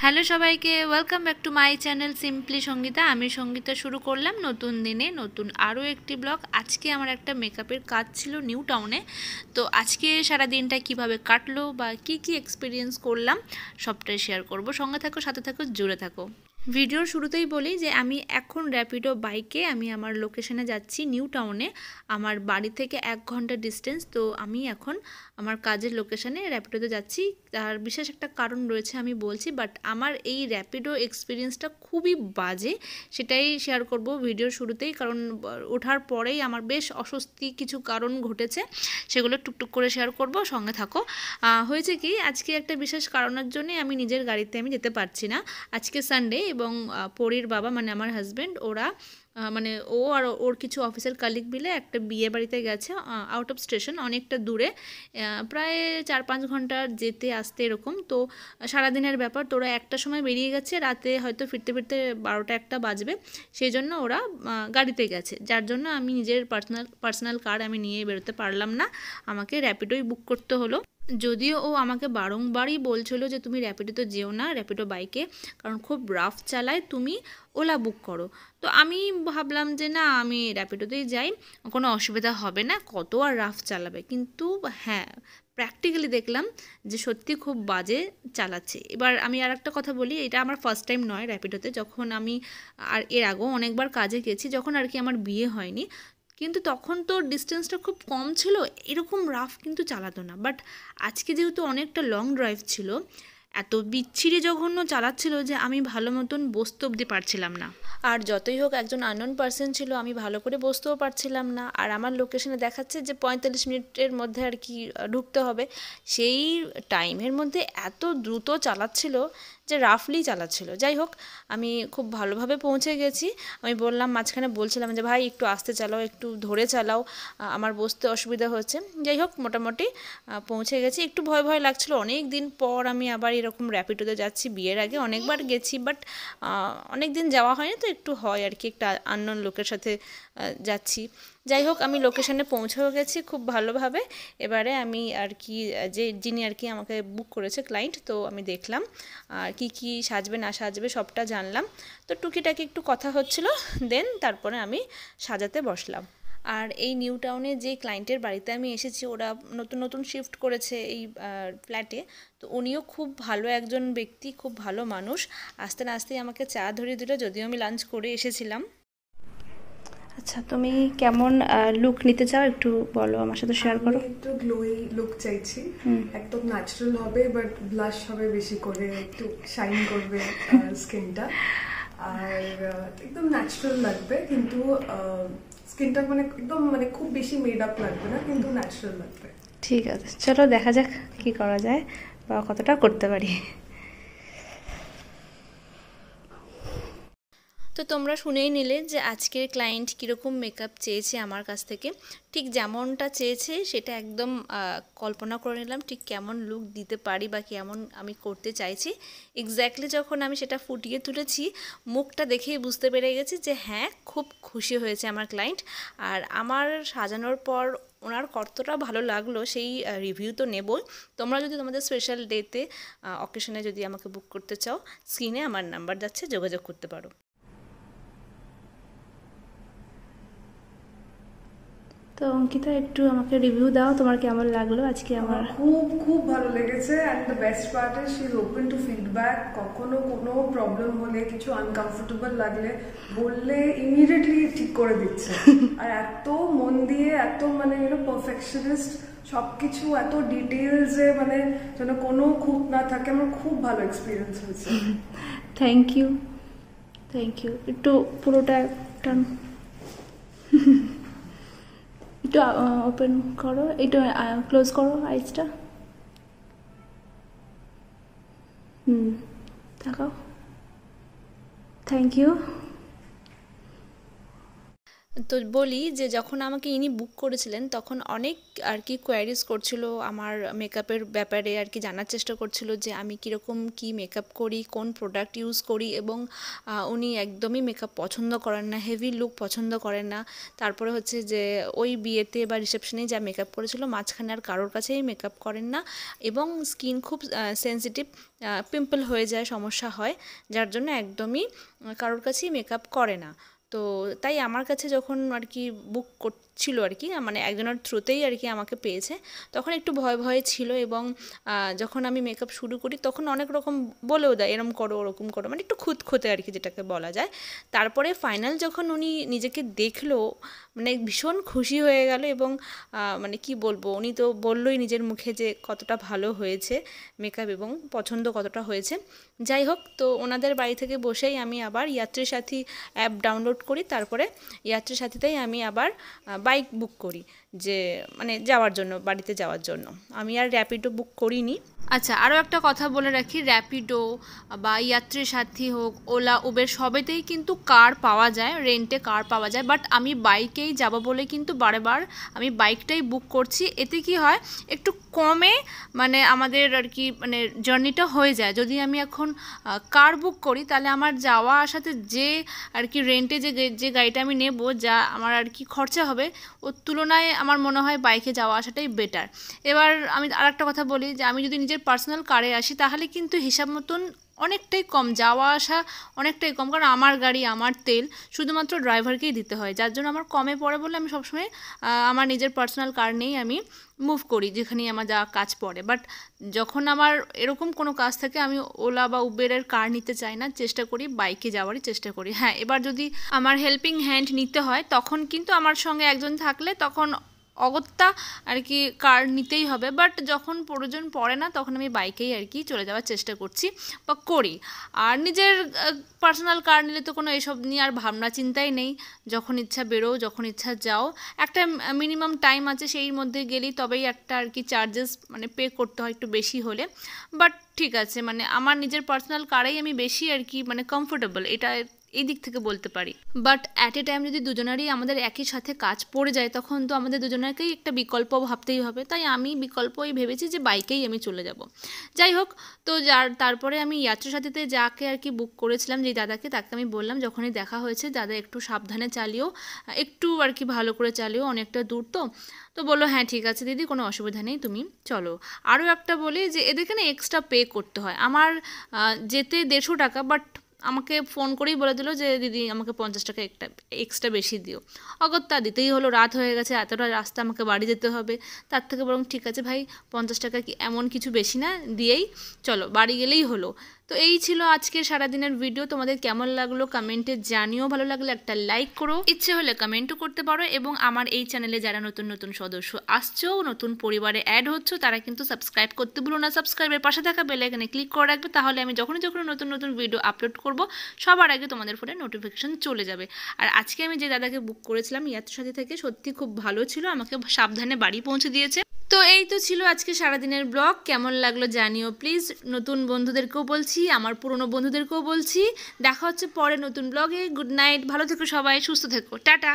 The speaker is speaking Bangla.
হ্যালো সবাইকে, welcome back to my channel simply Sangeeta. আমি সঙ্গীতা শুরু করলাম নতুন দিনে নতুন আরও একটি ব্লগ। আজকে আমার একটা মেকআপের কাজ ছিল নিউ টাউনে। তো আজকে সারা দিনটা কিভাবে কাটলো বা কি কি এক্সপিরিয়েন্স করলাম সবটাই শেয়ার করব। সঙ্গে থাকো, সাথে থাকো, জুড়ে থাকো। ভিডিওর শুরুতেই বলি যে আমি এখন র্যাপিডো বাইকে আমি আমার লোকেশনে যাচ্ছি নিউ টাউনে। আমার বাড়ি থেকে 1 ঘন্টা ডিস্টেন্স। তো আমি এখন আমার কাজের লোকেশনে র্যাপিডোতে যাচ্ছি। তার বিশেষ একটা কারণ রয়েছে, আমি বলছি। বাট আমার এই র্যাপিডো এক্সপিরিয়েন্সটা খুবই বাজে, সেটাই শেয়ার করব ভিডিওর শুরুতেই। কারণ ওঠার পরেই আমার বেশ অস্বস্তি কিছু কারণ ঘটেছে, সেগুলো টুকটুক করে শেয়ার করব, সঙ্গে থাকো। হয়েছে কি, আজকে একটা বিশেষ কারণের জন্যই আমি নিজের গাড়িতে আমি যেতে পারছি না। আজকে সানডে এবং পরীর বাবা মানে আমার হাজব্যান্ড, ওরা মানে ও আর ওর কিছু অফিসের কালিগ মিলে একটা বিয়ে বাড়িতে গেছে আউট অফ স্টেশন, অনেকটা দূরে, প্রায় 4-5 ঘন্টা যেতে আসতে এরকম। তো সারাদিনের ব্যাপার, তোরা একটার সময় বেরিয়ে গেছে, রাতে হয়তো ফিরতে ফিরতে 12টা-1টা বাজবে। সেই জন্য ওরা গাড়িতে গেছে, যার জন্য আমি নিজের পার্সোনাল কার আমি নিয়ে বেরোতে পারলাম না, আমাকে র্যাপিডোই বুক করতে হলো। যদিও ও আমাকে বারংবারই বলছিল যে তুমি র্যাপিডোতে যেও না, র্যাপিডো বাইকে, কারণ খুব রাফ চালায়, তুমি ওলা বুক করো। তো আমি ভাবলাম যে না, আমি র্যাপিডোতেই যাই, কোনো অসুবিধা হবে না, কত আর রাফ চালাবে। কিন্তু হ্যাঁ, প্র্যাকটিক্যালি দেখলাম যে সত্যি খুব বাজে চালাচ্ছে। এবার আমি আর একটা কথা বলি, এটা আমার ফার্স্ট টাইম নয় র্যাপিডোতে। যখন আমি আর এর আগেও অনেকবার কাজে গেছি, যখন আর কি আমার বিয়ে হয়নি, কিন্তু তখন তো ডিস্টেন্সটা খুব কম ছিল, এরকম রাফ কিন্তু চালাতো না। বাট আজকে যেহেতু অনেকটা লং ড্রাইভ ছিল, এত বিচ্ছিরি জঘন্য চালাচ্ছিল যে আমি ভালো মতন বসতে অবধি পারছিলাম না। আর যতই হোক, একজন আননোন পার্সন ছিল, আমি ভালো করে বসতেও পারছিলাম না। আর আমার লোকেশনে দেখাচ্ছে যে 45 মিনিটের মধ্যে আর কি ঢুকতে হবে, সেই টাইমের মধ্যে এত দ্রুত চালাচ্ছিল যে রাফলি চালাচ্ছিল। যাই হোক, আমি খুব ভালোভাবে পৌঁছে গেছি। আমি বললাম, মাঝখানে বলছিলাম যে ভাই একটু আস্তে চালাও, একটু ধরে চালাও, আমার বসতে অসুবিধা হচ্ছে। যাই হোক, মোটামুটি পৌঁছে গেছি। একটু ভয় ভয় লাগছিল, অনেক দিন পর আমি আবার এরকম র্যাপিডোতে যাচ্ছি। বিয়ের আগে অনেকবার গেছি, বাট অনেক দিন যাওয়া হয়নি, তো একটু হয় আর কি, একটা আননোন লোকের সাথে যাচ্ছি। যাই হোক, আমি লোকেশনে পৌঁছেও গেছি খুব ভালোভাবে। এবারে আমি আর কি, যিনি আর কি আমাকে বুক করেছে ক্লায়েন্ট, তো আমি দেখলাম আর কি কি সাজবে না সাজবে সবটা জানলাম। তো টুকিটাকি একটু কথা হচ্ছিল, দেন তারপরে আমি সাজাতে বসলাম। আর এই নিউ টাউনে যে ক্লায়েন্টের বাড়িতে আমি এসেছি, ওরা নতুন নতুন শিফট করেছে এই ফ্ল্যাটে। তো উনিও খুব ভালো একজন ব্যক্তি, খুব ভালো মানুষ। আস্তে না আস্তেই আমাকে চা ধরিয়ে দিল, যদিও আমি লাঞ্চ করে এসেছিলাম। আচ্ছা, তুমি কেমন লুক নিতে চাও একটু বলো, আমার সাথে শেয়ার করো। আমি একটু গ্লোই লুক চাইছি, একদম ন্যাচারাল হবে, বাট ব্লাশ হবে বেশি করে, একটু শাইন করবে স্কিনটা, আর একদম ন্যাচারাল লাগবে। কিন্তু স্কিনটা মানে একদম মানে খুব বেশি মেড আপ লাগবে না, কিন্তু ন্যাচারাল লাগবে। ঠিক আছে, চলো দেখা যাক কি করা যায় বা কতটা করতে পারি। তো তোমরা শুনেই নিলে যে আজকের ক্লায়েন্ট কীরকম মেকআপ চেয়েছে আমার কাছ থেকে। ঠিক যেমনটা চেয়েছে সেটা একদম কল্পনা করে নিলাম, ঠিক কেমন লুক দিতে পারি বা কেমন আমি করতে চাইছি। এক্স্যাক্টলি যখন আমি সেটা ফুটিয়ে তুলেছি, মুখটা দেখেই বুঝতে পেরে গেছি যে হ্যাঁ, খুব খুশি হয়েছে আমার ক্লায়েন্ট। আর আমার সাজানোর পর ওনার কতটা ভালো লাগলো সেই রিভিউ তো নেবই। তোমরা যদি তোমাদের স্পেশাল ডেতে অকেশনে যদি আমাকে বুক করতে চাও, স্ক্রিনে আমার নাম্বার যাচ্ছে, যোগাযোগ করতে পারো। তো অঙ্কিতা, একটু আমাকে রিভিউ দাও, তোমার কেমন লাগলো আজকে আমার? খুব খুব ভালো লেগেছে। And the best part is she is open to feedback. কখনো কোনো প্রবলেম হলে, কিছু আনকমফোর্টেবল লাগলে বললে ইমিডিয়েটলি ঠিক করে দিচ্ছে। আর এত মন দিয়ে, এত মানে পারফেকশনিস্ট, সবকিছু এত ডিটেলসে, মানে যেন কোনো খুঁত না থাকে। আমার খুব ভালো এক্সপিরিয়েন্স হয়েছে। Thank you, thank you. একটু পুরোটা টান, একটু ওপেন করো, একটু ক্লোজ করো আইসটা। তাকাও। Thank you. তো বলি যে যখন আমাকে ইনি বুক করেছিলেন তখন অনেক আর কি কোয়ারিজ করছিল আমার মেকআপের ব্যাপারে, আর কি জানার চেষ্টা করছিল যে আমি কীরকম কি মেকআপ করি, কোন প্রোডাক্ট ইউজ করি, এবং উনি একদমই মেকআপ পছন্দ করেন না, হেভি লুক পছন্দ করেন না। তারপরে হচ্ছে যে ওই বিয়েতে বা রিসেপশনেই যা মেকআপ করেছিল মাঝখানে আর কারোর কাছেই মেকআপ করেন না, এবং স্কিন খুব সেন্সিটিভ, পিম্পল হয়ে যায়, সমস্যা হয়, যার জন্য একদমই কারোর কাছেই মেকআপ করে না। তো তাই আমার কাছে যখন আর কি বুক করছিল আর কি, মানে একজনের থ্রুতেই আর কি আমাকে পেয়েছে, তখন একটু ভয় ভয়ে ছিল। এবং যখন আমি মেকআপ শুরু করি তখন অনেক রকম বলেও দেয়, এরম করো ওরকম করো, মানে একটু খুঁতখুঁতে আর কি যেটাকে বলা যায়। তারপরে ফাইনাল যখন উনি নিজেকে দেখলো, মানে ভীষণ খুশি হয়ে গেল। এবং মানে কি বলবো, উনি তো বললোই নিজের মুখে যে কতটা ভালো হয়েছে মেকআপ এবং পছন্দ কতটা হয়েছে। যাই হোক, তো ওনাদের বাড়ি থেকে বসেই আমি আবার ইয়াত্রী সাথী অ্যাপ ডাউনলোড করি, তারপরে ইয়াত্রী সাথীতেই আমি আবার বাইক বুক করি, যে মানে যাওয়ার জন্য, বাড়িতে যাওয়ার জন্য। আমি আর র্যাপিডো বুক করিনি। আচ্ছা, আরও একটা কথা বলে রাখি, র্যাপিডো বা ইয়াত্রী সাথী হোক, ওলা, উবের, সবেতেই কিন্তু কার পাওয়া যায়, রেন্টে কার পাওয়া যায়। বাট আমি বাইকেই যাব বলে কিন্তু বারবার আমি বাইকটাই বুক করছি। এতে কি হয়, একটু কমে মানে আমাদের আর কি মানে জার্নিটা হয়ে যায়। যদি আমি এখন কার বুক করি তাহলে আমার যাওয়া আসাতে যে আর কি রেন্টে যে গাড়িটা আমি নেব, যা আমার আর কি খরচা হবে, ওর তুলনায় আমার মনে হয় বাইকে যাওয়া আসাটাই বেটার। এবার আমি আর একটা কথা বলি, যে আমি যদি নিজের পার্সোনাল কারে আসি তাহলে কিন্তু হিসাব মতন অনেকটাই কম, যাওয়া আসা অনেকটাই কম, কারণ আমার গাড়ি, আমার তেল শুধুমাত্র ড্রাইভারকেই দিতে হয়, যার জন্য আমার কমে পড়ে বলে আমি সবসময় আমার নিজের পার্সোনাল কার নিয়েই আমি মুভ করি, যেখানেই আমার যা কাজ পড়ে। বাট যখন আমার এরকম কোনো কাজ থাকে আমি ওলা বা উবেরের কার নিতে চাই না, চেষ্টা করি বাইকে যাওয়ারই চেষ্টা করি। হ্যাঁ, এবার যদি আমার হেল্পিং হ্যান্ড নিতে হয় তখন কিন্তু আমার সঙ্গে একজন থাকলে তখন অগত্যা আর কি কার নিতেই হবে। বাট যখন প্রয়োজন পড়ে না তখন আমি বাইকেই আর কি চলে যাওয়ার চেষ্টা করছি বা করি। আর নিজের পার্সোনাল কার নিলে তো কোনো এসব নিয়ে আর ভাবনা চিন্তাই নেই, যখন ইচ্ছা বেরো, যখন ইচ্ছা যাও। একটা মিনিমাম টাইম আছে, সেই মধ্যে গেলেই তবেই একটা আর কি চার্জেস মানে পে করতে হয় একটু বেশি হলে। বাট ঠিক আছে, মানে আমার নিজের পার্সোনাল কারেই আমি বেশি আর কি মানে কমফোর্টেবল, এটা এই দিক থেকে বলতে পারি। বাট অ্যাট এ টাইম যদি দুজনেরই আমাদের একই সাথে কাজ পড়ে যায় তখন তো আমাদের দুজনেরকেই একটা বিকল্প ভাবতেই হবে, তাই আমি বিকল্পই ভেবেছি যে বাইকেই আমি চলে যাব। যাই হোক, তো তারপরে আমি ইয়াত্রী সাথীতে যাকে আর কি বুক করেছিলাম, যে দাদাকে, তাকে আমি বললাম যখনই দেখা হয়েছে, দাদা একটু সাবধানে চালিও, একটু আর কি ভালো করে চালিও, অনেকটা দূর তো বললো হ্যাঁ ঠিক আছে দিদি, কোনো অসুবিধা নেই, তুমি চলো। আরও একটা বলি যে এদেরকে না এক্সট্রা পে করতে হয়। আমার যেতে 150 টাকা, বাট আমাকে ফোন করেই বলে দিল যে দিদি আমাকে 50 টাকা একটা এক্সট্রা বেশি দিও। অগত্যা দিতেই হলো, রাত হয়ে গেছে, এতটা রাস্তা আমাকে বাড়ি যেতে হবে, তার থেকে বরং ঠিক আছে ভাই 50 টাকা কি এমন কিছু বেশি না, দিয়েই চলো, বাড়ি গেলেই হলো। তো এই ছিল আজকের সারাদিনের ভিডিও। তোমাদের কেমন লাগলো কমেন্টে জানিও, ভালো লাগলে একটা লাইক করো, ইচ্ছে হলে কমেন্টও করতে পারো। এবং আমার এই চ্যানেলে যারা নতুন নতুন সদস্য আসছো, নতুন পরিবারে অ্যাড হচ্ছে, তারা কিন্তু সাবস্ক্রাইব করতে ভুলো না। সাবস্ক্রাইবের পাশে থাকা বেল আইকনে ক্লিক করে রাখবে, তাহলে আমি যখনই নতুন নতুন ভিডিও আপলোড করব সবার আগে তোমাদের ফোনে নোটিফিকেশন চলে যাবে। আর আজকে আমি যে দাদাকে বুক করেছিলাম ইয়াত্রী সাথী থেকে, সত্যি খুব ভালো ছিল, আমাকে সাবধানে বাড়ি পৌঁছে দিয়েছে। তো এই তো ছিল আজকে সারাদিনের ব্লগ, কেমন লাগলো জানিও প্লিজ। নতুন বন্ধুদেরকেও বলছি, আমার পুরনো বন্ধুদেরকেও বলছি, দেখা হচ্ছে পরে নতুন ব্লগে। গুড নাইট, ভালো থেকো সবাই, সুস্থ থেকো, টাটা।